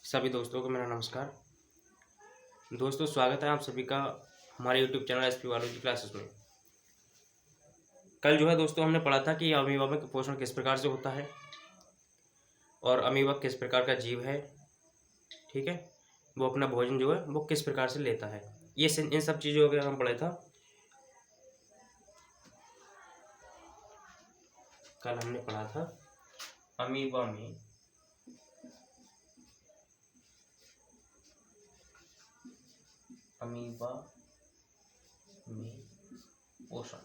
सभी दोस्तों को मेरा नमस्कार। दोस्तों, स्वागत है आप सभी का हमारे YouTube channel SP biology classes में। कल जो है दोस्तों हमने पढ़ा था कि अमीबा में पोषण किस प्रकार से होता है और अमीबा किस प्रकार का जीव है। ठीक है, वो अपना भोजन जो है वो किस प्रकार से लेता है, ये इन सब चीज़ों के हम पढ़े था। कल हमने पढ़ा था अमीबा में पोषण।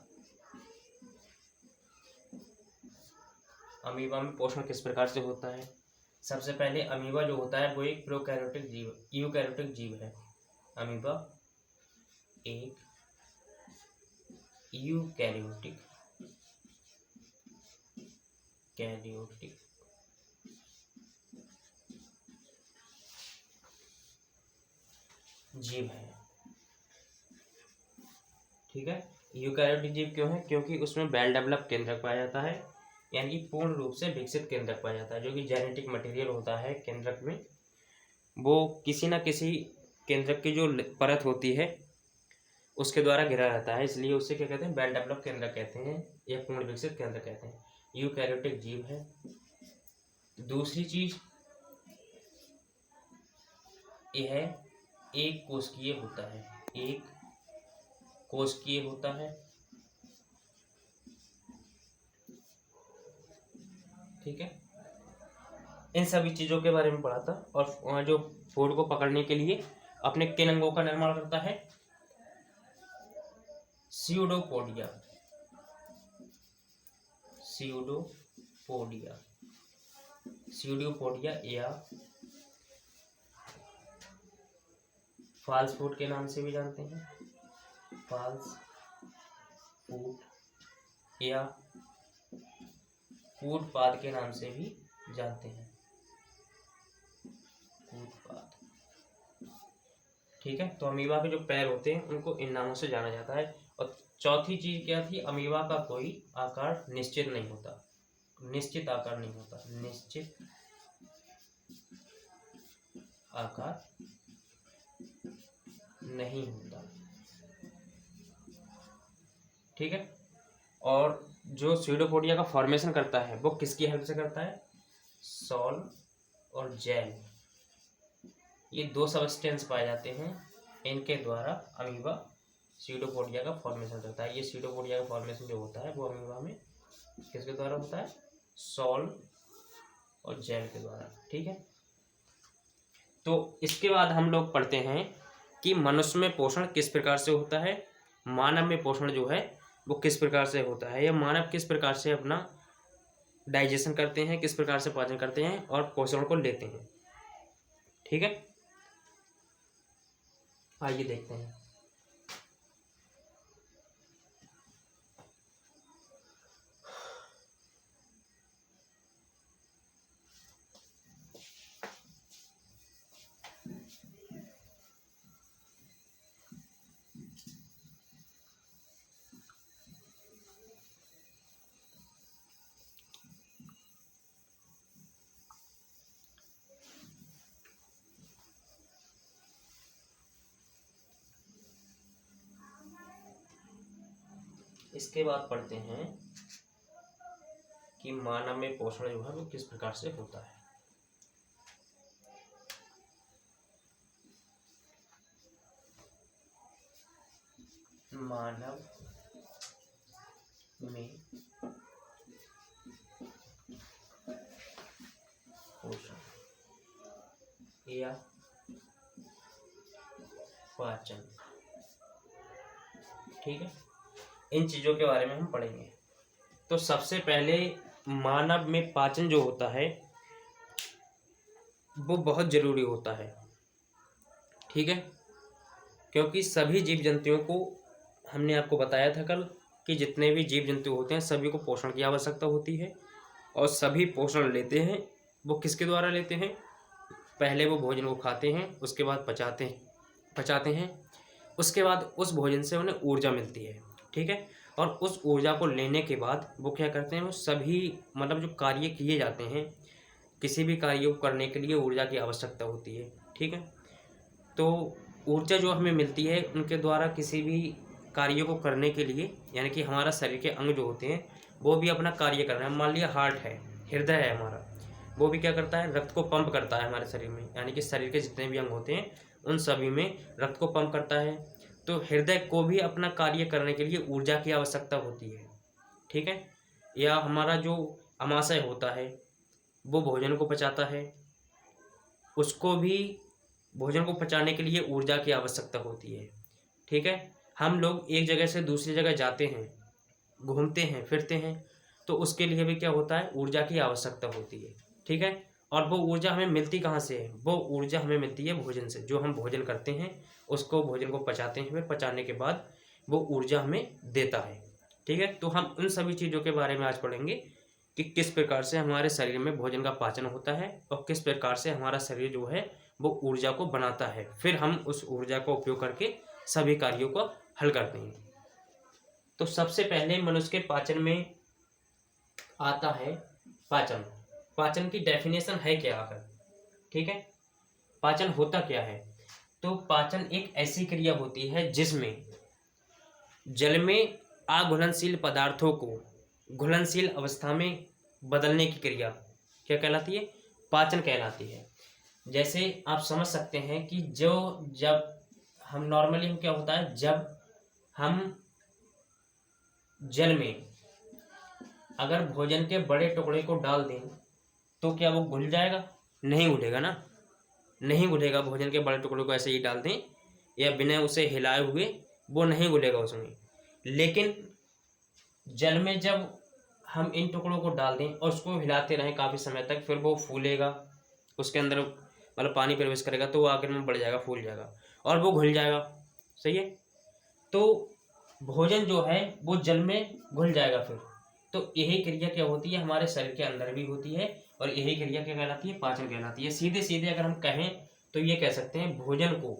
अमीबा में पोषण किस प्रकार से होता है। सबसे पहले अमीबा जो होता है वो एक प्रोकैरियोटिक जीव यूकैरियोटिक जीव है। अमीबा एक यूकैरियोटिक जीव है। ठीक है, यूकैरियोटिक जीव क्यों है? क्योंकि उसमें वेल डेवलप केंद्रक पाया जाता है, यानी कि पूर्ण रूप से विकसित केंद्रक पाया जाता है। जो कि जेनेटिक मटेरियल होता है केंद्रक में, वो किसी न किसी केंद्रक की जो परत होती है उसके द्वारा घिरा रहता है, इसलिए उससे क्या कहते हैं? वेल डेवलप केंद्रक कहते हैं या पूर्ण विकसित केंद्रक कहते हैं। यूकैरियोटिक जीव है। दूसरी चीज यह एक कोशिकीय होता है। एक कोशिकीय होता है। ठीक है, इन सभी चीजों के बारे में पढ़ा था। और जो फूड को पकड़ने के लिए अपने किन अंगों का निर्माण करता है? स्यूडोपोडिया या फाल्स फूड के नाम से भी जानते हैं। फाल्स फूड या फूड पाद के नाम से भी जानते हैं। फूड पाद। ठीक है, तो अमीबा के जो पैर होते हैं उनको इन नामों से जाना जाता है। और चौथी चीज क्या थी? अमीबा का कोई आकार निश्चित नहीं होता। निश्चित आकार नहीं होता। ठीक है, और जो स्यूडोपोडिया का फॉर्मेशन करता है वो किसकी हेल्प से करता है? सॉल और जेल, ये दो सबस्टेंस पाए जाते हैं, इनके द्वारा अमीबा स्यूडोपोडिया का फॉर्मेशन करता है। ये स्यूडोपोडिया का फॉर्मेशन जो होता है वो अमीबा में किसके द्वारा होता है? सॉल और जेल के द्वारा। ठीक है, तो इसके बाद हम लोग पढ़ते हैं कि मनुष्य में पोषण किस प्रकार से होता है, मानव में पोषण जो है वो किस प्रकार से होता है, या मानव किस प्रकार से अपना डाइजेशन करते हैं, किस प्रकार से पाचन करते हैं और पोषण को लेते हैं। ठीक है, आइए देखते हैं। इसके बाद पढ़ते हैं कि मानव में पोषण जो है वो किस प्रकार से होता है। मानव में पोषण या पाचन। ठीक है, इन चीजों के बारे में हम पढ़ेंगे। तो सबसे पहले मानव में पाचन जो होता है वो बहुत जरूरी होता है। ठीक है, क्योंकि सभी जीव जंतुओं को, हमने आपको बताया था कल कि जितने भी जीव जंतु होते हैं सभी को पोषण की आवश्यकता होती है, और सभी पोषण लेते हैं। वो किसके द्वारा लेते हैं? पहले वो भोजन को खाते हैं, उसके बाद पचाते हैं, उसके बाद उस भोजन से उन्हें ऊर्जा मिलती है। ठीक है, और उस ऊर्जा को लेने के बाद वो क्या करते हैं? वो सभी मतलब जो कार्य किए जाते हैं, किसी भी कार्य को करने के लिए ऊर्जा की आवश्यकता होती है। ठीक है, तो ऊर्जा जो हमें मिलती है उनके द्वारा किसी भी कार्य को करने के लिए, यानी कि हमारा शरीर के अंग जो होते हैं वो भी अपना कार्य कर रहे हैं। मान लिया हार्ट है, हृदय है हमारा, वो भी क्या करता है, रक्त को पंप करता है हमारे शरीर में, यानी कि शरीर के जितने भी अंग होते हैं उन सभी में रक्त को पंप करता है। तो हृदय को भी अपना कार्य करने के लिए ऊर्जा की आवश्यकता होती है। ठीक है, या हमारा जो अमाशय होता है वो भोजन को पचाता है, उसको भी भोजन को पचाने के लिए ऊर्जा की आवश्यकता होती है। ठीक है, हम लोग एक जगह से दूसरी जगह जाते हैं, घूमते हैं, फिरते हैं, तो उसके लिए भी क्या होता है, ऊर्जा की आवश्यकता होती है। ठीक है, और वो ऊर्जा हमें मिलती कहाँ से है, वो ऊर्जा हमें मिलती है भोजन से। जो हम भोजन करते हैं उसको, भोजन को पचाते हैं, फिर पचाने के बाद वो ऊर्जा हमें देता है। ठीक है, तो हम उन सभी चीज़ों के बारे में आज पढ़ेंगे कि किस प्रकार से हमारे शरीर में भोजन का पाचन होता है और किस प्रकार से हमारा शरीर जो है वो ऊर्जा को बनाता है। फिर हम उस ऊर्जा का उपयोग करके सभी कार्यों को हल करते हैं। तो सबसे पहले मनुष्य के पाचन में आता है पाचन। पाचन की डेफिनेशन है क्या आखिर? ठीक है, पाचन होता क्या है? तो पाचन एक ऐसी क्रिया होती है जिसमें जल में अघुलनशील पदार्थों को घुलनशील अवस्था में बदलने की क्रिया क्या कहलाती है? पाचन कहलाती है। जैसे आप समझ सकते हैं कि जब हम नॉर्मली क्या होता है, जब हम जल में अगर भोजन के बड़े टुकड़े को डाल दें तो क्या वो घुल जाएगा? नहीं घुलेगा ना, नहीं घुलेगा। भोजन के बड़े टुकड़े को ऐसे ही डाल दें या बिना उसे हिलाए हुए, वो नहीं घुलेगा उसमें। लेकिन जल में जब हम इन टुकड़ों को डाल दें और उसको हिलाते रहें काफ़ी समय तक, फिर वो फूलेगा, उसके अंदर मतलब पानी प्रवेश करेगा तो वो आकर में बढ़ जाएगा, फूल जाएगा और वो घुल जाएगा। सही है, तो भोजन जो है वो जल में घुल जाएगा फिर। तो यही क्रिया क्या होती है, हमारे शरीर के अंदर भी होती है और यही क्रिया क्या कहलाती है? पाचन कहलाती है। सीधे सीधे अगर हम कहें तो ये कह सकते हैं भोजन को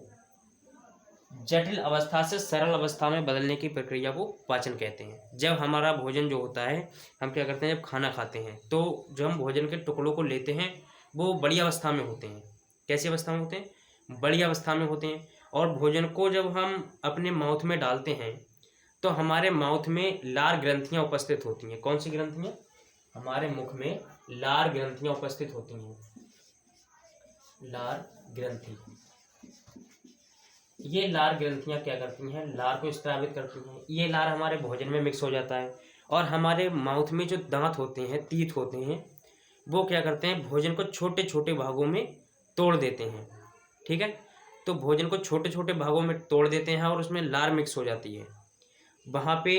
जटिल अवस्था से सरल अवस्था में बदलने की प्रक्रिया को पाचन कहते हैं। जब हमारा भोजन जो होता है, हम क्या करते हैं, जब खाना खाते हैं तो जो हम भोजन के टुकड़ों को लेते हैं वो बड़ी अवस्था में होते हैं। कैसी अवस्था में होते हैं? बड़ी अवस्था में होते हैं। और भोजन को जब हम अपने माउथ में डालते हैं तो हमारे माउथ में लार ग्रंथियाँ उपस्थित होती हैं। कौन सी ग्रंथियाँ? हमारे मुख में लार ग्रंथियाँ उपस्थित होती हैं। लार ग्रंथि, ये लार ग्रंथियाँ क्या करती हैं? लार को स्रावित करती हैं। ये लार हमारे भोजन में मिक्स हो जाता है और हमारे माउथ में जो दांत होते हैं, तीत होते हैं, वो क्या करते हैं, भोजन को छोटे छोटे भागों में तोड़ देते हैं। ठीक है, तो भोजन को छोटे छोटे भागों में तोड़ देते हैं और उसमें लार मिक्स हो जाती है। वहाँ पे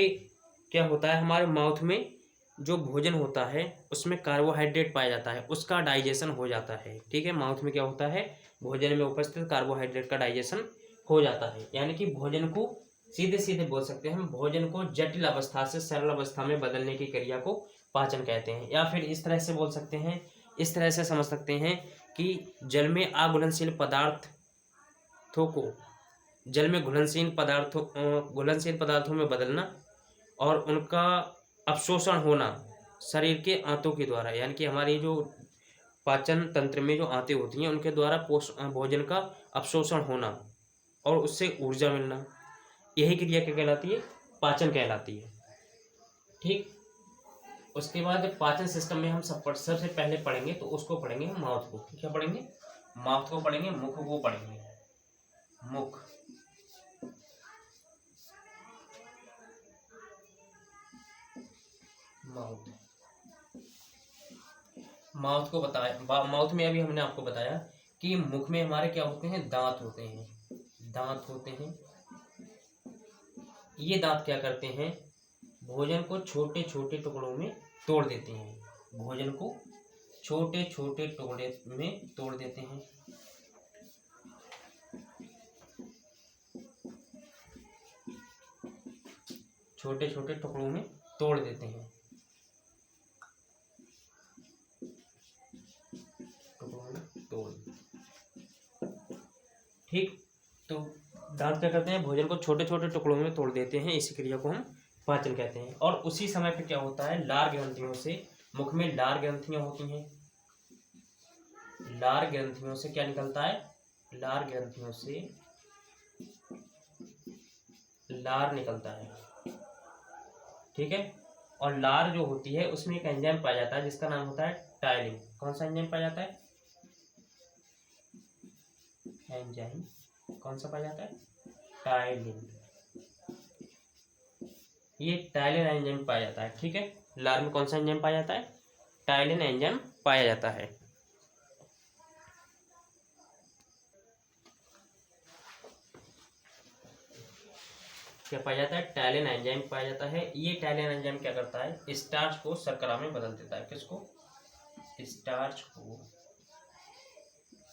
क्या होता है, हमारे माउथ में जो भोजन होता है उसमें कार्बोहाइड्रेट पाया जाता है, उसका डाइजेशन हो जाता है। ठीक है, माउथ में क्या होता है, भोजन में उपस्थित कार्बोहाइड्रेट का डाइजेशन हो जाता है। यानी कि भोजन को सीधे सीधे बोल सकते हैं, हम भोजन को जटिल अवस्था से सरल अवस्था में बदलने की क्रिया को पाचन कहते हैं। या फिर इस तरह से बोल सकते हैं, इस तरह से समझ सकते हैं कि जल में अघुलनशील पदार्थों को जल में घुलनशील पदार्थों में बदलना और उनका अवशोषण होना शरीर के आंतों के द्वारा, यानी कि हमारी जो पाचन तंत्र में जो आंतें होती हैं उनके द्वारा भोजन का अवशोषण होना और उससे ऊर्जा मिलना, यही क्रिया क्या कहलाती है? पाचन कहलाती है। ठीक, उसके बाद पाचन सिस्टम में हम सबसे पहले पढ़ेंगे तो उसको पढ़ेंगे हम माउथ को। क्या पढ़ेंगे? माउथ को पढ़ेंगे, मुख को पढ़ेंगे। मुख, माउथ, माउथ को बताया, माउथ में अभी हमने आपको बताया कि मुख में हमारे क्या होते हैं, दांत होते हैं। दांत होते हैं, ये दांत क्या करते हैं, भोजन को छोटे छोटे टुकड़ों में तोड़ देते हैं। भोजन को छोटे छोटे टुकड़े में तोड़ देते हैं। छोटे छोटे टुकड़ों में तोड़ देते हैं। ठीक, तो दांत क्या करते हैं, भोजन को छोटे छोटे टुकड़ों में तोड़ देते हैं। इसी क्रिया को हम पाचन कहते हैं। और उसी समय पे क्या होता है, लार ग्रंथियों से, मुख में लार ग्रंथियां होती हैं। लार ग्रंथियों से क्या निकलता है, लार ग्रंथियों से लार निकलता है, ठीक है। और लार जो होती है उसमें एक एंजाइम पाया जाता है जिसका नाम होता है टायलिन। कौन सा एंजाइम पाया जाता है, एंजाइम कौन सा पाया जाता है, टायलिन। ये टायलिन एंजाइम पाया जाता है, ठीक है। लार में कौन सा एंजाइम पाया जाता है, टायलिन एंजाइम पाया जाता है। क्या पाया जाता है, टायलिन एंजाइम पाया जाता है। ये टायलिन एंजाइम क्या करता है, स्टार्च को शर्करा में बदल देता है। किसको, स्टार्च को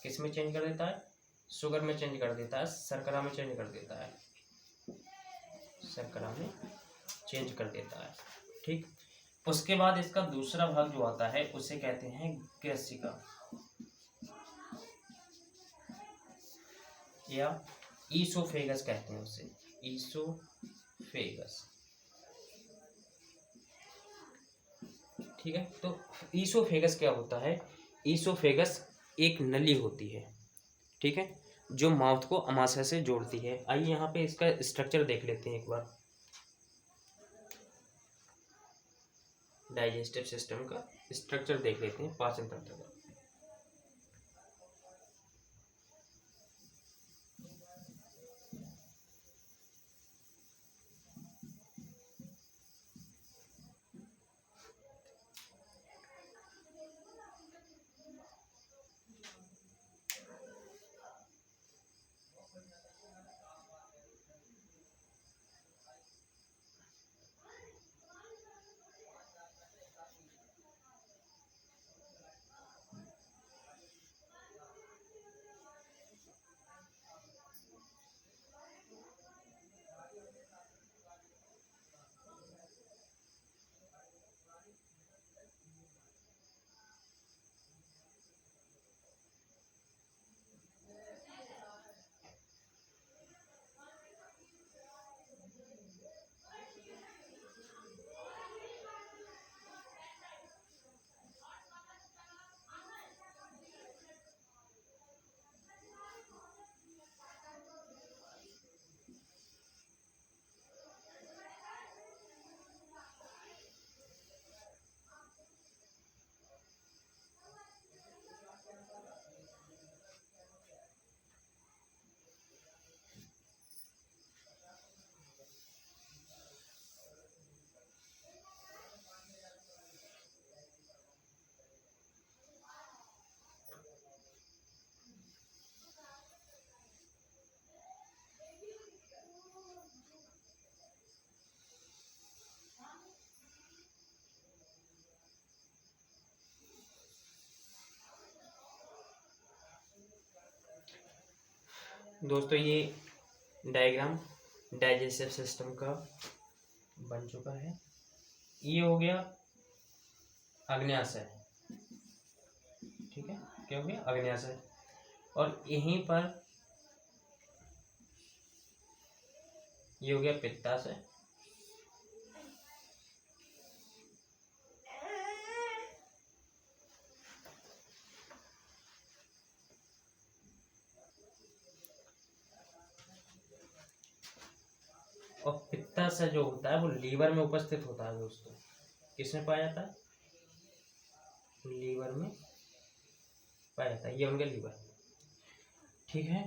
किस में चेंज कर देता है, शुगर में चेंज कर देता है, शर्करा में चेंज कर देता है, शर्करा में चेंज कर देता है, ठीक। उसके बाद इसका दूसरा भाग जो आता है उसे कहते हैं ग्रेसिका या ईसोफेगस कहते हैं उसे, ईसोफेगस, ठीक है। तो ईसोफेगस क्या होता है, ईसोफेगस एक नली होती है, ठीक है, जो माउथ को अमाशय से जोड़ती है। आइए यहाँ पे इसका स्ट्रक्चर देख लेते हैं एक बार। डाइजेस्टिव सिस्टम का स्ट्रक्चर देख लेते हैं, पाचन तंत्र का। दोस्तों ये डायग्राम डाइजेस्टिव सिस्टम का बन चुका है। ये हो गया अग्न्याशय, ठीक है, क्या हो गया, अग्न्याशय। और यहीं पर ये हो गया पित्ताशय, और पित्ताशय जो होता है वो लीवर में उपस्थित होता है दोस्तों। किसमें पाया जाता है, लीवर में पाया जाता है। ये हो गया लीवर, ठीक है।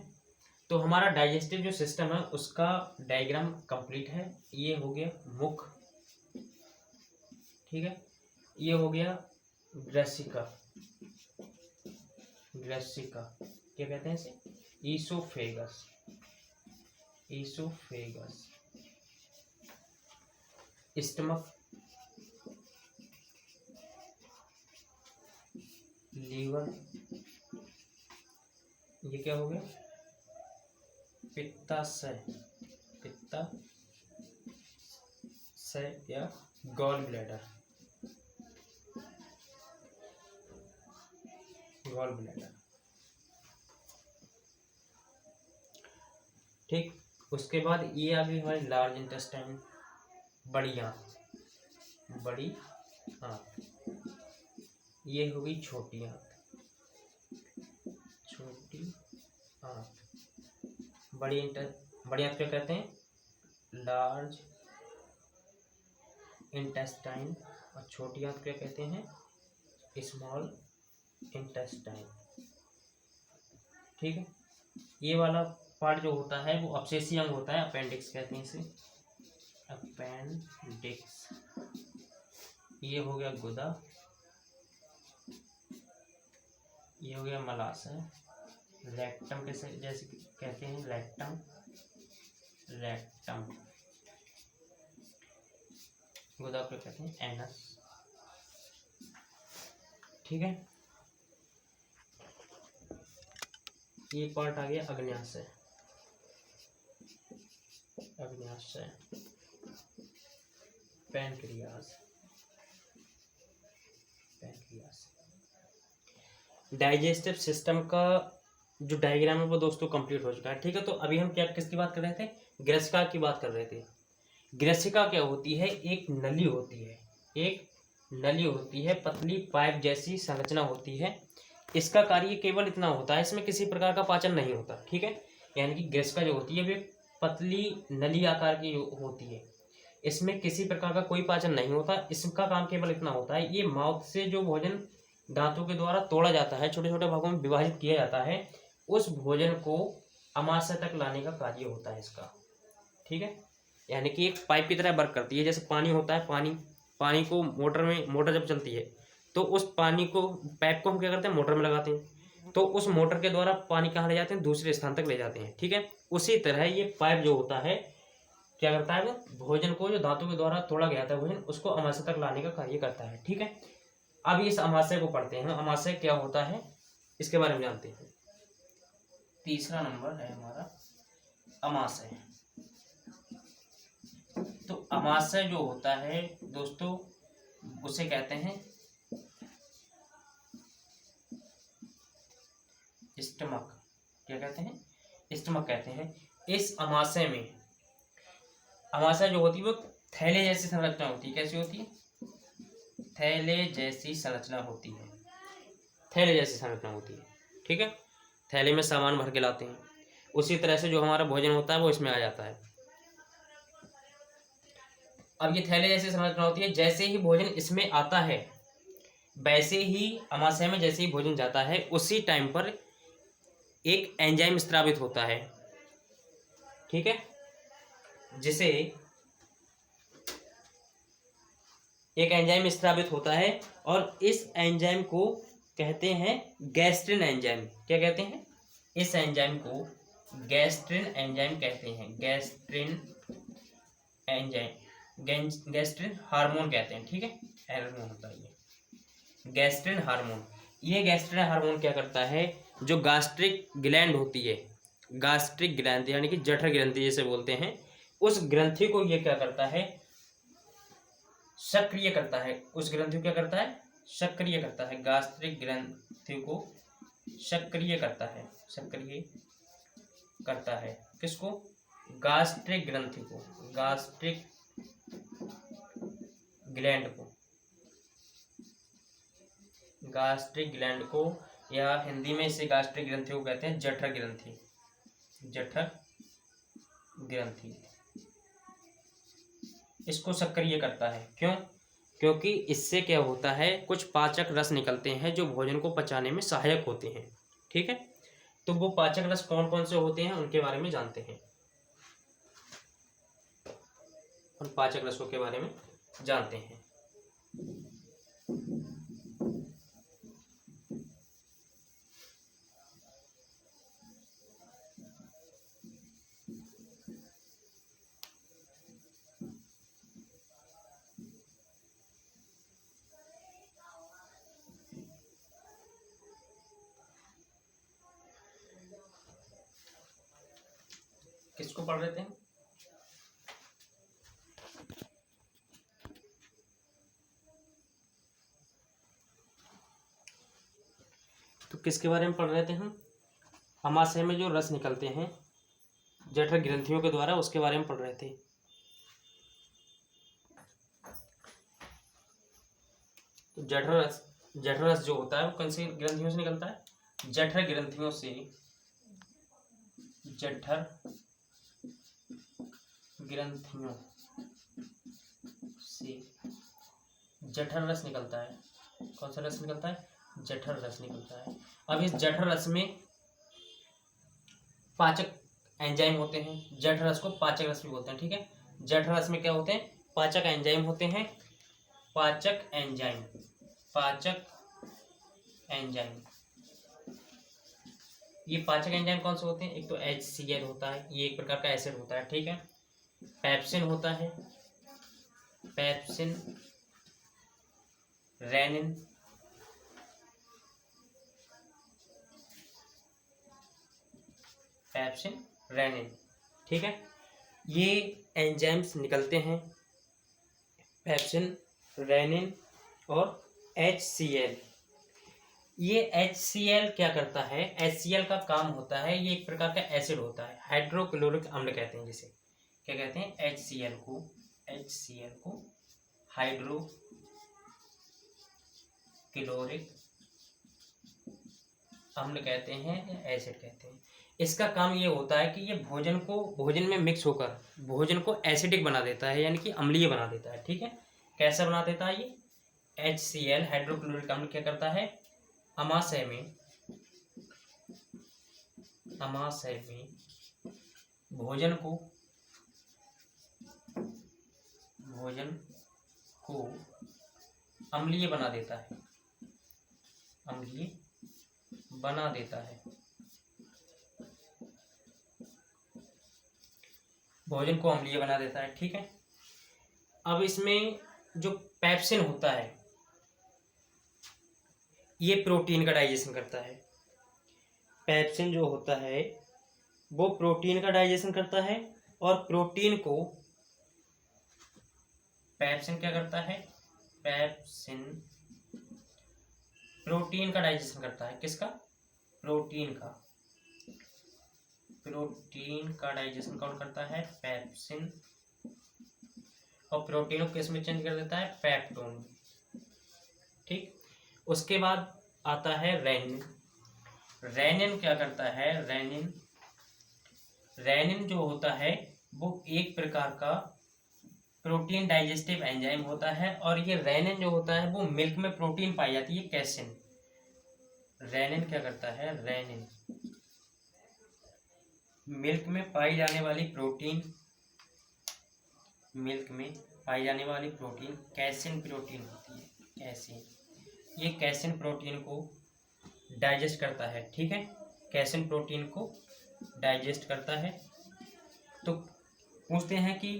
तो हमारा डाइजेस्टिव जो सिस्टम है उसका डायग्राम कंप्लीट है। ये हो गया मुख, ठीक है। ये हो गया ग्रेसिका, ग्रेसिका क्या कहते हैं इसे, ईसोफेगस, ईसोफेगस। स्टमक, लीवर, ये क्या हो गया, पित्ताशय, पित्ताशय या गॉल ब्लैडर, गॉल ब्लैडर, ठीक। उसके बाद ये आ गई हमारी लार्ज इंटेस्टाइन, बड़ी आंत, बड़ी आंत। ये हो गई छोटी आंत, छोटी आंत, बड़ी आंत क्या कहते हैं? Large intestine. और छोटी आंत क्या कहते हैं? Small intestine. ठीक है, ये वाला पार्ट जो होता है वो अपसेसी अंग होता है, अपेंडिक्स कहते हैं इसे, अपेंडिक्स। ये हो गया गुदा, ये हो गया मलाशय, रेक्टम कैसे जैसे कहते हैं, रेक्टम, गुदा को कहते हैं एनस। ठीक है, ये पार्ट आ गया अग्न्याशय, पैनक्रियाज। डाइजेस्टिव सिस्टम का जो डायग्राम है वो दोस्तों कंप्लीट हो चुका है। ठीक है, तो अभी हम क्या किसकी बात कर रहे थे? ग्रसिका की बात कर रहे थे। ग्रसिका क्या होती है? एक नली होती है, पतली पाइप जैसी संरचना होती है। इसका कार्य केवल इतना होता है, इसमें किसी प्रकार का पाचन नहीं होता। ठीक है, यानी कि ग्रसिका जो होती है वे पतली नली आकार की होती है, इसमें किसी प्रकार का कोई पाचन नहीं होता। इसका काम केवल इतना होता है, ये माउथ से जो भोजन दांतों के द्वारा तोड़ा जाता है, छोटे छोटे भागों में विभाजित किया जाता है, उस भोजन को अमाशय तक लाने का कार्य होता है इसका। ठीक है, यानी कि एक पाइप की तरह वर्क करती है। जैसे पानी होता है, पानी को मोटर जब चलती है तो उस पानी को, पाइप को हम क्या करते हैं? मोटर में लगाते हैं, तो उस मोटर के द्वारा पानी कहाँ ले जाते हैं? दूसरे स्थान तक ले जाते हैं। ठीक है, उसी तरह ये पाइप जो होता है क्या करता है? वो भोजन को, जो दांतों के द्वारा तोड़ा गया था भोजन, उसको अमाशय तक लाने का कार्य करता है। ठीक है, अब इस अमाशय को पढ़ते हैं। अमाशय क्या होता है इसके बारे में जानते हैं। तीसरा नंबर है हमारा अमाशय। तो अमाशय जो होता है दोस्तों उसे कहते हैं स्टमक। क्या कहते हैं? स्टमक कहते हैं। इस अमाशय में, अमाशय जो होती है वो थैले जैसी संरचना होती है। कैसी होती है? थैले जैसी संरचना होती है, थैले जैसी संरचना होती है। ठीक है, थैले में सामान भर के लाते हैं, उसी तरह से जो हमारा भोजन होता है वो इसमें आ जाता है। अब ये थैले जैसी संरचना होती है, जैसे ही भोजन इसमें आता है वैसे ही अमाशय में जैसे ही भोजन जाता है उसी टाइम पर एक एंजाइम स्रावित होता है। ठीक है, जिसे एक एंजाइम स्रावित होता है और इस एंजाइम को कहते हैं गैस्ट्रिन एंजाइम। क्या कहते हैं? इस एंजाइम को गैस्ट्रिन एंजाइम कहते हैं। गैस्ट्रिन एंजाइम, गैस्ट्रिन हार्मोन कहते हैं। ठीक है, हार्मोन होता है ये गैस्ट्रिन हार्मोन। ये गैस्ट्रिन हार्मोन क्या करता है? जो गास्ट्रिक ग्लैंड होती है, गास्ट्रिक ग्रंथि यानी कि जठर ग्रंथि जिसे बोलते हैं, उस ग्रंथि को ये क्या करता है? सक्रिय करता है। उस ग्रंथि को क्या करता है? सक्रिय करता है। गास्ट्रिक ग्रंथि को सक्रिय करता है। सक्रिय करता है किसको? गास्ट्रिक ग्रंथि को, गास्ट्रिक ग्लैंड को, गास्ट्रिक ग्लैंड को, या हिंदी में इसे गास्ट्रिक ग्रंथि को कहते हैं जठर ग्रंथि। जठर ग्रंथि इसको सक्रिय करता है। क्यों? क्योंकि इससे क्या होता है? कुछ पाचक रस निकलते हैं जो भोजन को पचाने में सहायक होते हैं। ठीक है, तो वो पाचक रस कौन कौन से होते हैं उनके बारे में जानते हैं। उन पाचक रसों के बारे में जानते हैं। किसको पढ़ रहे थे? तो किसके बारे में पढ़ रहे थे हम? अमाशय में जो रस निकलते हैं जठर ग्रंथियों के द्वारा, उसके बारे में पढ़ रहे थे। तो जठर रस जो होता है वो कौन सी ग्रंथियों से निकलता है? जठर ग्रंथियों से जठर रस निकलता है। कौन सा रस निकलता है? जठर रस निकलता है। अब इस जठर रस में पाचक एंजाइम होते हैं। जठर रस को पाचक रस भी बोलते हैं, ठीक है। जठर रस में क्या होते हैं? पाचक एंजाइम होते हैं। पाचक एंजाइम ये पाचक एंजाइम कौन से होते हैं? एक तो HCl होता है, ये एक प्रकार का एसिड होता है, ठीक है। पेप्सिन होता है, पेप्सिन, रेनिन, ठीक है। ये एंजाइम्स निकलते हैं, पेप्सिन, रेनिन और HCl। ये HCl क्या करता है? HCl का काम होता है, ये एक प्रकार का एसिड होता है, हाइड्रोक्लोरिक अम्ल कहते हैं जिसे। क्या कहते हैं? HCl को हाइड्रोक्लोरिक अम्ल कहते हैं या एसिड कहते हैं। इसका काम ये होता है कि ये भोजन में मिक्स होकर भोजन को एसिडिक बना देता है, यानी कि अम्लीय बना देता है, ठीक है। कैसा बना देता है ये? HCl हाइड्रोक्लोरिक अम्ल क्या करता है? अमाशय में भोजन को अम्लीय बना देता है, भोजन को अम्लीय बना देता है, ठीक है। अब इसमें जो पेप्सिन होता है ये प्रोटीन का डाइजेशन करता है। पेप्सिन जो होता है वो प्रोटीन का डाइजेशन करता है, और पेप्सिन क्या करता है? पेप्सिन प्रोटीन का डाइजेशन करता है। किसका? प्रोटीन का डाइजेशन कौन करता है? पेप्सिन। और प्रोटीन को किस में चेंज कर देता है? पेप्टोन, ठीक। उसके बाद आता है रेनिन। रेनिन क्या करता है? रेनिन जो होता है वो एक प्रकार का प्रोटीन डाइजेस्टिव एंजाइम होता है, और ये रेनिन जो होता है वो मिल्क में प्रोटीन पाई जाती है, कैसिन। रेनिन क्या करता है? रेनिन मिल्क में पाई जाने वाली प्रोटीन कैसिन प्रोटीन होती है, कैसिन। ये कैसिन प्रोटीन को डाइजेस्ट करता है, ठीक है। कैसिन प्रोटीन को डाइजेस्ट करता है। तो पूछते हैं कि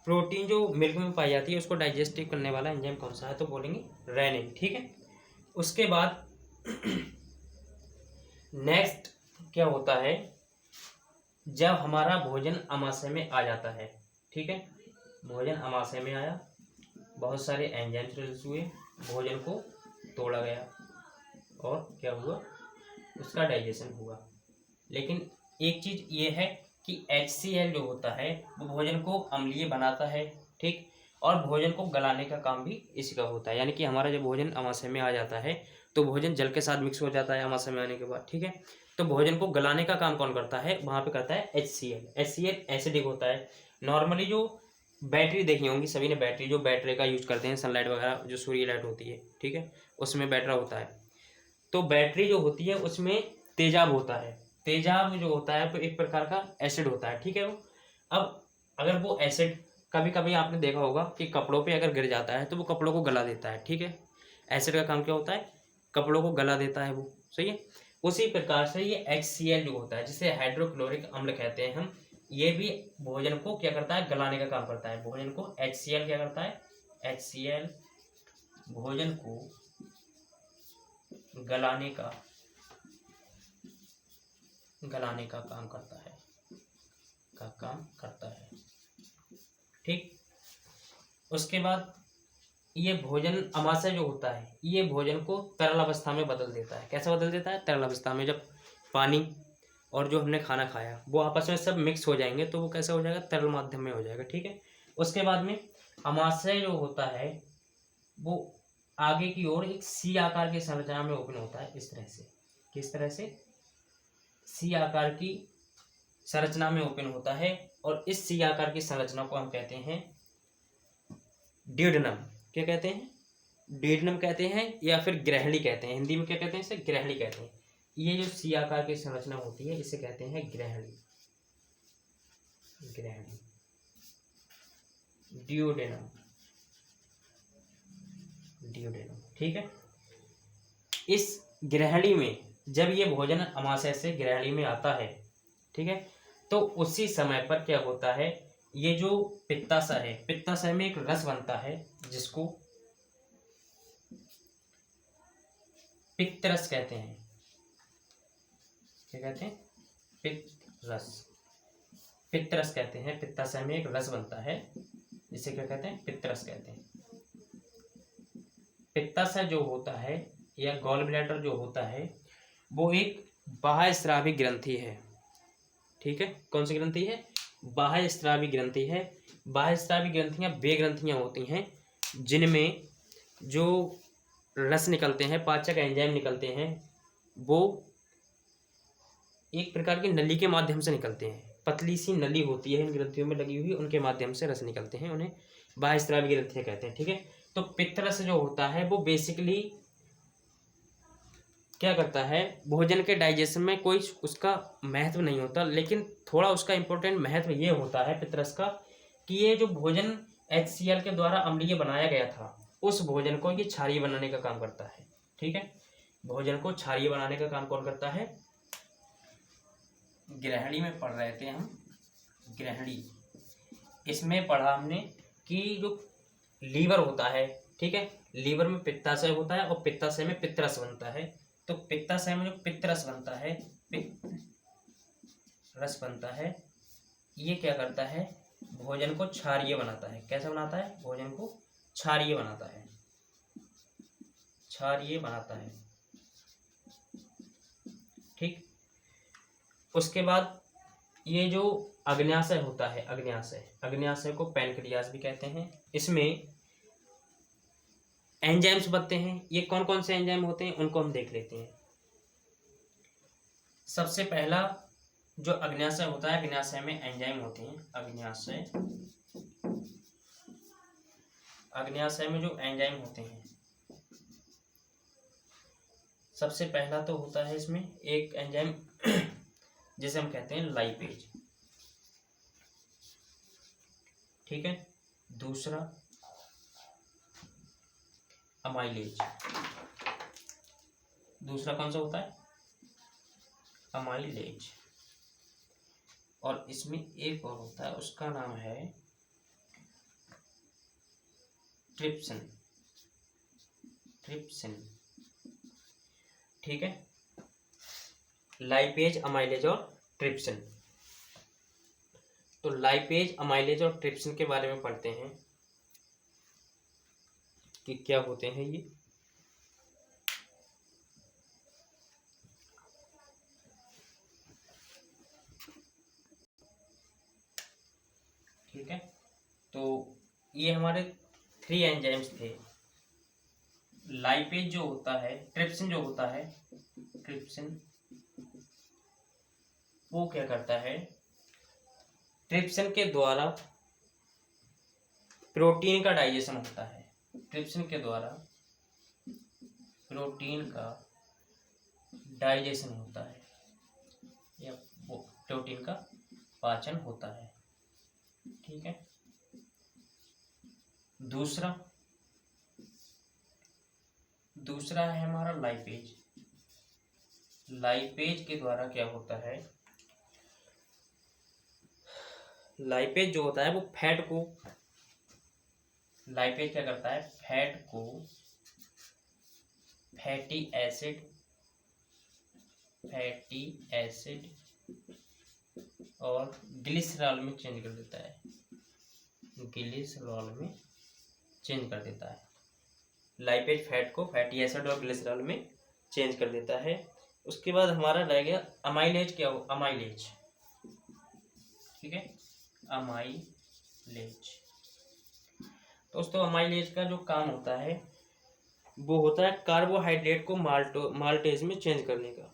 प्रोटीन जो मिल्क में पाई जाती है उसको डाइजेस्ट करने वाला एंजाइम कौन सा है? तो बोलेंगे रेनिन, ठीक है। उसके बाद नेक्स्ट क्या होता है? जब हमारा भोजन अमाशय में आ जाता है, ठीक है। भोजन अमाशय में आया, बहुत सारे एंजाइम्स रिलीज हुए, भोजन को तोड़ा गया और क्या हुआ? उसका डाइजेशन हुआ। लेकिन एक चीज ये है कि HCl जो होता है वो भोजन को अम्लीय बनाता है, ठीक। और भोजन को गलाने का काम भी इसी का होता है, यानी कि हमारा जब भोजन अमाशय में आ जाता है तो भोजन जल के साथ मिक्स हो जाता है अमाशय में आने के बाद, ठीक है। तो भोजन को गलाने का काम कौन करता है? वहाँ पे करता है HCl एसिडिक होता है। नॉर्मली जो बैटरी देखी होंगी सभी ने, जो बैटरी का यूज करते हैं, सनलाइट वगैरह जो सूर्य लाइट होती है, ठीक है, उसमें बैटरा होता है। तो बैटरी जो होती है उसमें तेजाब होता है। तेजाब जो होता है तो एक प्रकार का एसिड होता है, ठीक है। वो अब अगर वो एसिड कभी कभी आपने देखा होगा कि कपड़ों पे अगर गिर जाता है तो वो कपड़ों को गला देता है, ठीक है। एसिड का काम क्या होता है? कपड़ों को गला देता है वो, सही है। उसी प्रकार से ये HCl जो होता है जिसे हाइड्रोक्लोरिक अम्ल कहते हैं हम, ये भी भोजन को क्या करता है? गलाने का काम करता है। भोजन को HCl क्या करता है? HCl भोजन को गलाने का काम करता है, ठीक। उसके बाद ये भोजन अमाशय जो होता है ये भोजन को तरल अवस्था में बदल देता है। कैसे बदल देता है? तरल अवस्था में। जब पानी और जो हमने खाना खाया वो आपस में सब मिक्स हो जाएंगे तो वो कैसा हो जाएगा? तरल माध्यम में हो जाएगा, ठीक है। उसके बाद में अमाशय जो होता है वो आगे की ओर एक C आकार की संरचना में ओपन होता है, इस तरह से किस तरह से, सी आकार की संरचना में ओपन होता है, और इस सी आकार की संरचना को हम कहते हैं ड्यूडेनम। क्या कहते हैं? ड्यूडेनम कहते हैं, या फिर ग्रहणी कहते हैं। हिंदी में क्या कहते हैं? इसे ग्रहणी कहते हैं। ये जो सी आकार की संरचना होती है इसे कहते हैं ग्रहणी, ग्रहणी, ड्यूडेनम, ड्यूडेनम। ठीक है। इस ग्रहणी में जब ये भोजन अमाशय से ग्रहणी में आता है, ठीक है, तो उसी समय पर क्या होता है, ये जो पित्ताशय है, पित्ताशय में एक रस बनता है जिसको पित्त रस कहते हैं। क्या कहते हैं? पित्त रस, पित्त रस कहते हैं। पित्ताशय में एक रस बनता है जिसे क्या कहते हैं? पित्त रस कहते हैं। पित्ताशय जो होता है या गॉल ब्लैडर जो होता है वो एक बाह्यस्रावी ग्रंथि है। ठीक है। कौन सी ग्रंथि है? बाह्यस्रावी ग्रंथि है। बाह्यस्रावी ग्रंथियां वे ग्रंथियां होती हैं जिनमें जो रस निकलते हैं, पाचक एंजाइम निकलते हैं, वो एक प्रकार की नली के माध्यम से निकलते हैं। पतली सी नली होती है इन ग्रंथियों में लगी हुई, उनके माध्यम से रस निकलते हैं, उन्हें बाह्यस्रावी ग्रंथियां कहते हैं। ठीक है। तो पित्त रस जो होता है वो बेसिकली क्या करता है, भोजन के डाइजेशन में कोई उसका महत्व नहीं होता, लेकिन थोड़ा उसका इंपॉर्टेंट महत्व ये होता है पित्त रस का कि ये जो भोजन HCl के द्वारा अम्लीय बनाया गया था उस भोजन को ये क्षारीय बनाने का काम करता है। ठीक है। भोजन को क्षारीय बनाने का काम कौन करता है? ग्रहणी में पढ़ रहे थे हम, ग्रहणी। इसमें पढ़ा हमने कि जो लीवर होता है, ठीक है, लीवर में पित्ताशय होता है और पित्ताशय में पित्त रस बनता है। तो पित्ताशय में जो पित्त रस बनता है, पित्त रस बनता है, ये क्या करता है, भोजन को क्षारीय बनाता है। कैसे बनाता है? भोजन को क्षारीय बनाता है, क्षारीय बनाता है। ठीक। उसके बाद ये जो अग्न्याशय होता है, अग्न्याशय, अग्न्याशय को पैनक्रियास भी कहते हैं। इसमें एंजाइम्स बनते हैं। ये कौन कौन से एंजाइम होते हैं उनको हम देख लेते हैं। सबसे पहला जो अग्न्याशय होता है, अग्न्याशय में एंजाइम होते हैं। अग्न्याशय, अग्न्याशय में जो एंजाइम होते हैं, सबसे पहला तो होता है इसमें एक एंजाइम जिसे हम कहते हैं लाइपेज। ठीक है। दूसरा अमाइलेज। दूसरा कौन सा होता है? अमाइलेज। और इसमें एक और होता है, उसका नाम है ट्रिप्सिन, ट्रिप्सिन। ठीक है। लाइपेज, अमाइलेज और ट्रिप्सिन। तो लाइपेज, अमाइलेज और ट्रिप्सिन के बारे में पढ़ते हैं कि क्या होते हैं ये। ठीक है। तो ये हमारे 3 एंजाइम्स थे। लाइपेज जो होता है, ट्रिप्सिन जो होता है, ट्रिप्सिन वो क्या करता है, ट्रिप्सिन के द्वारा प्रोटीन का डाइजेशन होता है। ट्रिप्सिन के द्वारा प्रोटीन का डाइजेशन होता है या वो प्रोटीन का पाचन होता है। ठीक है। दूसरा है हमारा लाइपेज। लाइपेज के द्वारा क्या होता है, लाइपेज जो होता है वो फैट को, लाइपेज क्या करता है, फैट को फैटी एसिड और ग्लिसरॉल में चेंज कर देता है, ग्लिसरॉल में चेंज कर देता है। लाइपेज फैट को फैटी एसिड और ग्लिसरॉल में चेंज कर देता है। उसके बाद हमारा रह गया अमाइलेज। क्या हो, अमाइलेज। ठीक है। अमाइलेज। दोस्तों अमाइलेज का जो काम होता है वो होता है कार्बोहाइड्रेट को माल्टेज में चेंज करने का।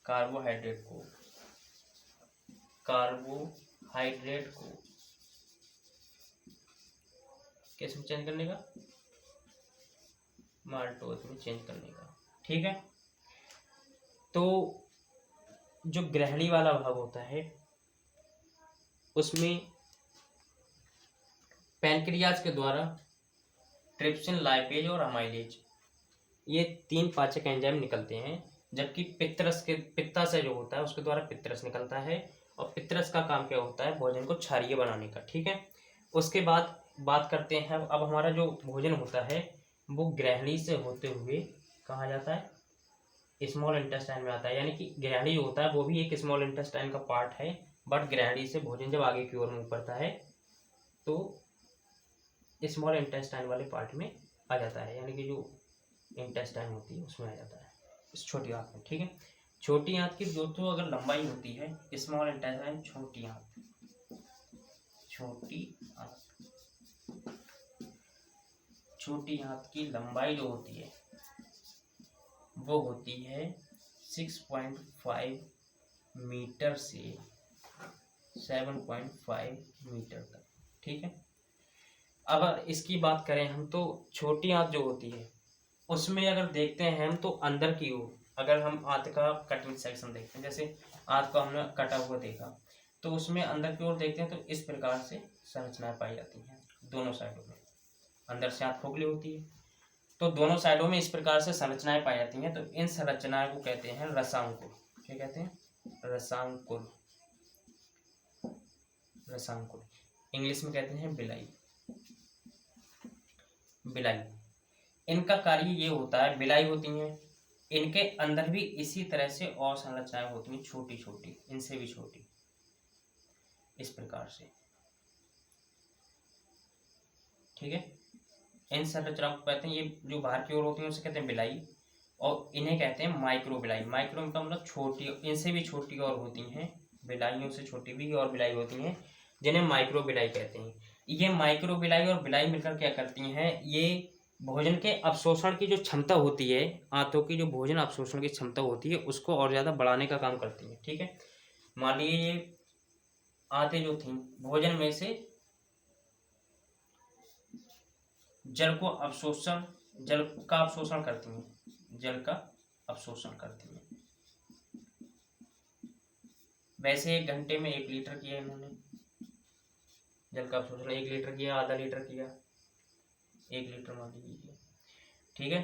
कार्बोहाइड्रेट को किस में चेंज करने का, माल्टोज में चेंज करने का। ठीक है, तो जो ग्रहणी वाला भाग होता है उसमें पैनक्रियाज के द्वारा ट्रिप्सिन, लाइपेज और अमाइलेज ये 3 पाचक एंजाइम निकलते हैं, जबकि पित्ता से जो होता है उसके द्वारा पित्तरस निकलता है, और पित्तरस का काम क्या होता है, भोजन को क्षारीय बनाने का। ठीक है, उसके बाद बात करते हैं अब हमारा जो भोजन होता है वो ग्रहणी से होते हुए कहाँ जाता है, स्मॉल इंटेस्टाइन में आता है। यानी कि ग्रहणी जो होता है वो भी एक स्मॉल इंटेस्टाइन का पार्ट है, बट ग्रहणी से भोजन जब आगे की ओर मूव करता है तो स्मॉल इंटेस्टाइन वाले पार्ट में आ जाता है, यानी कि जो इंटेस्टाइन होती है उसमें आ जाता है, इस छोटी आंत में। ठीक है, छोटी आंत की दोस्तों अगर लंबाई होती है, स्मॉल इंटेस्टाइन छोटी आंत की लंबाई जो होती है वो होती है 6.5 मीटर से 7.5 मीटर तक। ठीक है, अब इसकी बात करें हम तो छोटी आंत जो होती है उसमें अगर देखते हैं हम तो अंदर की ओर, अगर हम आंत का कटिंग सेक्शन देखते हैं, जैसे आंत को हमने कटा हुआ देखा तो उसमें अंदर की ओर देखते हैं तो इस प्रकार से संरचनाएं पाई जाती हैं दोनों साइडों में। अंदर से आंत खोखली होती है तो दोनों साइडों में इस प्रकार से संरचनाएं पाई जाती हैं, तो इन संरचनाओं को कहते हैं रसांकुर। क्या कहते हैं, रसांकुर। इंग्लिश में कहते हैं बिलाई। इनका कार्य ये होता है, बिलाई होती हैं, इनके अंदर भी इसी तरह से और संरचनाएं होती हैं छोटी छोटी, इनसे भी छोटी, इस प्रकार से। ठीक है, इन संरचनाओं को कहते हैं, ये जो बाहर की ओर होती है उसे कहते हैं बिलाई, और इन्हें कहते हैं माइक्रो बिलाई। माइक्रो का मतलब छोटी, इनसे भी छोटी और होती हैं, बिलाइयों से छोटी भी और बिलाई होती हैं जिन्हें माइक्रो बिलाई कहते हैं। ये माइक्रो बिलाई और बिलाई मिलकर क्या करती हैं, ये भोजन के अवशोषण की जो क्षमता होती है, आंतों की जो भोजन अवशोषण की क्षमता होती है उसको और ज़्यादा बढ़ाने का काम करती है। ठीक है, मान लीजिए ये आंतें जो थी भोजन में से जल का अवशोषण करती हैं। वैसे 1 घंटे में 1 लीटर किया इन्होंने जल का अवशोषण, 1 लीटर किया, आधा लीटर किया, 1 लीटर मान लीजिए। ठीक है,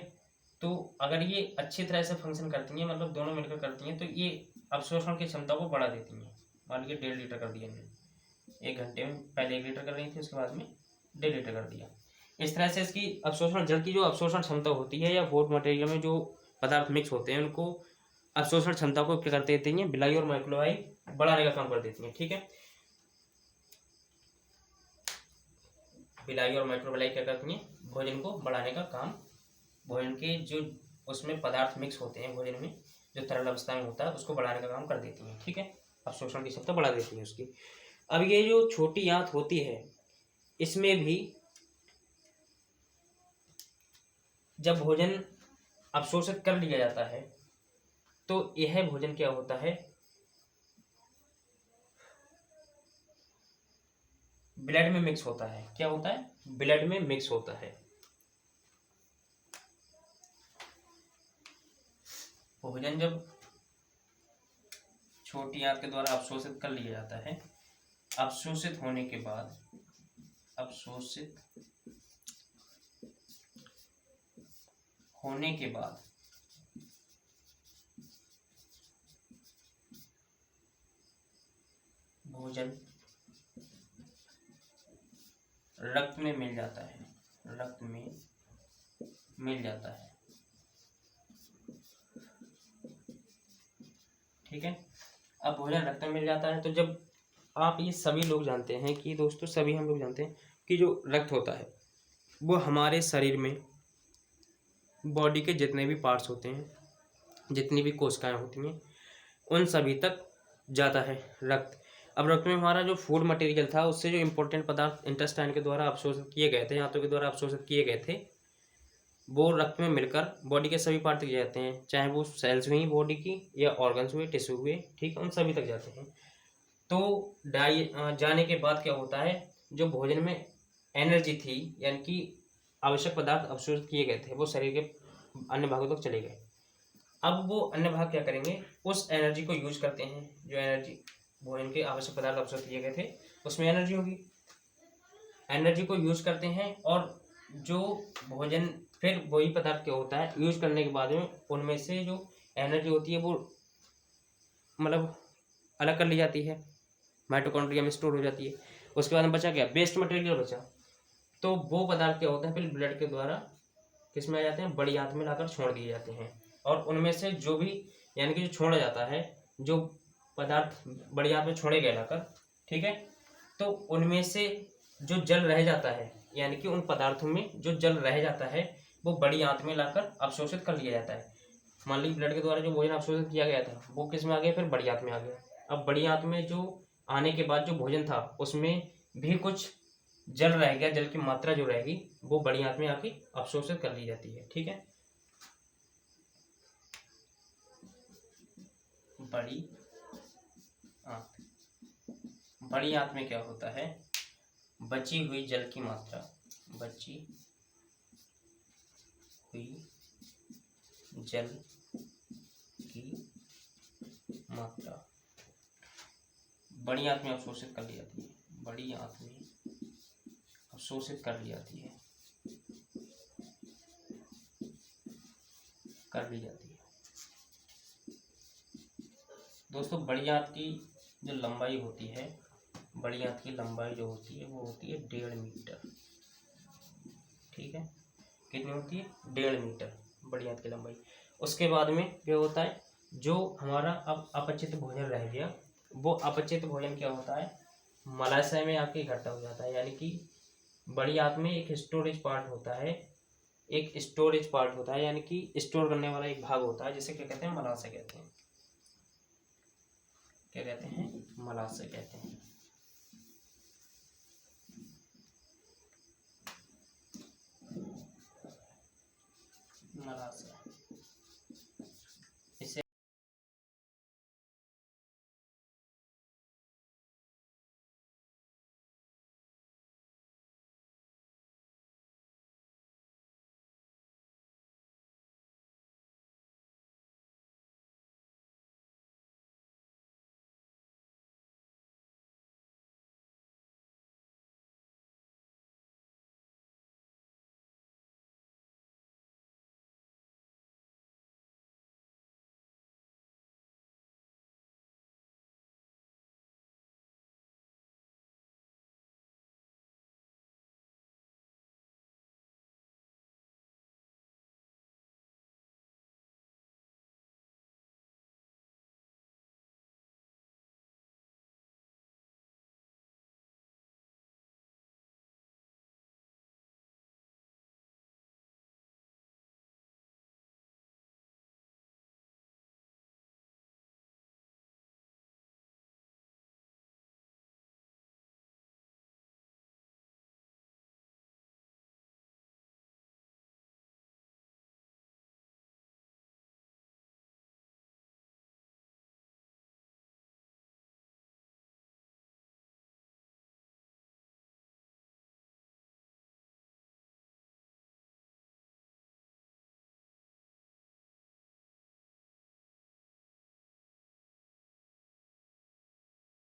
तो अगर ये अच्छी तरह से फंक्शन करती हैं, मतलब दोनों मिलकर करती हैं, तो ये अवशोषण की क्षमता को बढ़ा देती हैं। मान लीजिए 1.5 लीटर कर दिया इन्होंने 1 घंटे में, पहले 1 लीटर कर रही थी, उसके बाद में 1.5 लीटर कर दिया। इस तरह से इसकी अवशोषण, जल की जो अवशोषण क्षमता होती है या फूड मटेरियल में जो पदार्थ मिक्स होते हैं उनको अवशोषण क्षमता को क्या कर देती हैं, बिलाई और माइक्रोबिलाई बढ़ाने का काम कर देती हैं। ठीक है, बिलाई और माइक्रोबिलाई क्या करती हैं, भोजन को बढ़ाने का काम, भोजन के जो उसमें पदार्थ मिक्स होते हैं भोजन में जो तरल अवस्था में होता है उसको बढ़ाने का काम कर देती हैं। ठीक है, अवशोषण की क्षमता बढ़ा देती है उसकी। अब ये जो छोटी आंत होती है इसमें भी जब भोजन अवशोषित कर लिया जाता है तो यह भोजन क्या होता है, ब्लड में मिक्स होता है। क्या होता है, ब्लड में मिक्स होता है। भोजन जब छोटी आंत के द्वारा अवशोषित कर लिया जाता है, अवशोषित होने के बाद भोजन रक्त में मिल जाता है। ठीक है, अब भोजन रक्त में मिल जाता है तो जब आप ये सभी लोग जानते हैं कि दोस्तों, सभी हम लोग जानते हैं कि जो रक्त होता है वो हमारे शरीर में बॉडी के जितने भी पार्ट्स होते हैं, जितनी भी कोशिकाएं होती हैं, उन सभी तक जाता है रक्त। अब रक्त में हमारा जो फूड मटेरियल था उससे जो इम्पोर्टेंट पदार्थ इंटेस्टाइन के द्वारा अवशोषित किए गए थे, आंतों के द्वारा अवशोषित किए गए थे, वो रक्त में मिलकर बॉडी के सभी पार्ट तक जाते हैं, चाहे वो सेल्स हुई बॉडी की या ऑर्गन्स हुए, टिश्यू हुए, ठीक है, उन सभी तक जाते हैं। तो जाने के बाद क्या होता है, जो भोजन में एनर्जी थी यानी कि आवश्यक पदार्थ अवशोषित किए गए थे वो शरीर के अन्य भागों तक चले गए। अब वो अन्य भाग क्या करेंगे, उस एनर्जी को यूज करते हैं, जो एनर्जी भोजन के आवश्यक पदार्थ अवशोषित किए गए थे उसमें एनर्जी होगी, एनर्जी को यूज करते हैं। और जो भोजन फिर वही पदार्थ क्या होता है, यूज करने के बाद में उनमें से जो एनर्जी होती है वो मतलब अलग कर ली जाती है, माइटोकॉन्ड्रिया में स्टोर हो जाती है। उसके बाद में बचा क्या, वेस्ट मटेरियल बचा। तो वो पदार्थ क्या होते हैं, फिर ब्लड के द्वारा किस में आ जाते हैं, बड़ी आंत में लाकर छोड़ दिए जाते हैं। और उनमें से जो भी यानी कि जो छोड़ा जाता है, जो पदार्थ बड़ी आंत में छोड़े गए लाकर, ठीक है, तो उनमें से जो जल रह जाता है यानी कि उन पदार्थों में जो जल रह जाता है वो बड़ी आंत में लाकर अवशोषित कर लिया जाता है। मान लीजिए ब्लड के द्वारा जो भोजन अवशोषित किया गया था वो किस में आ गया, फिर बड़ी आंत में आ गया। अब बड़ी आंत में जो आने के बाद जो भोजन था उसमें भी कुछ जल रह गया, जल की मात्रा जो रहेगी वो बड़ी आंत में आके अवशोषित कर ली जाती है, ठीक है। बड़ी आंत, बड़ी आंत में क्या होता है, बची हुई जल की मात्रा, बची हुई जल की मात्रा बड़ी आंत में अवशोषित कर ली जाती है, बड़ी आंत में अवशोषित कर ली जाती है, कर ली जाती है। दोस्तों बड़ी आंत की जो लंबाई होती है, बड़ी आंत की लंबाई जो होती है वो होती है 1.5 मीटर, ठीक है। कितनी होती है, 1.5 मीटर बड़ी आंत की लंबाई। उसके बाद में क्या होता है, जो हमारा अब अपचित भोजन रह गया, वो अपचित भोजन क्या होता है, मलाशय में आके इकट्ठा हो जाता है। यानी कि बड़ी आंत में एक स्टोरेज पार्ट होता है, एक स्टोरेज पार्ट होता है यानी कि स्टोर करने वाला एक भाग होता है, जिसे क्या कहते हैं, मलाशय कहते हैं। क्या कहते हैं, मलाशय कहते हैं। मलाशय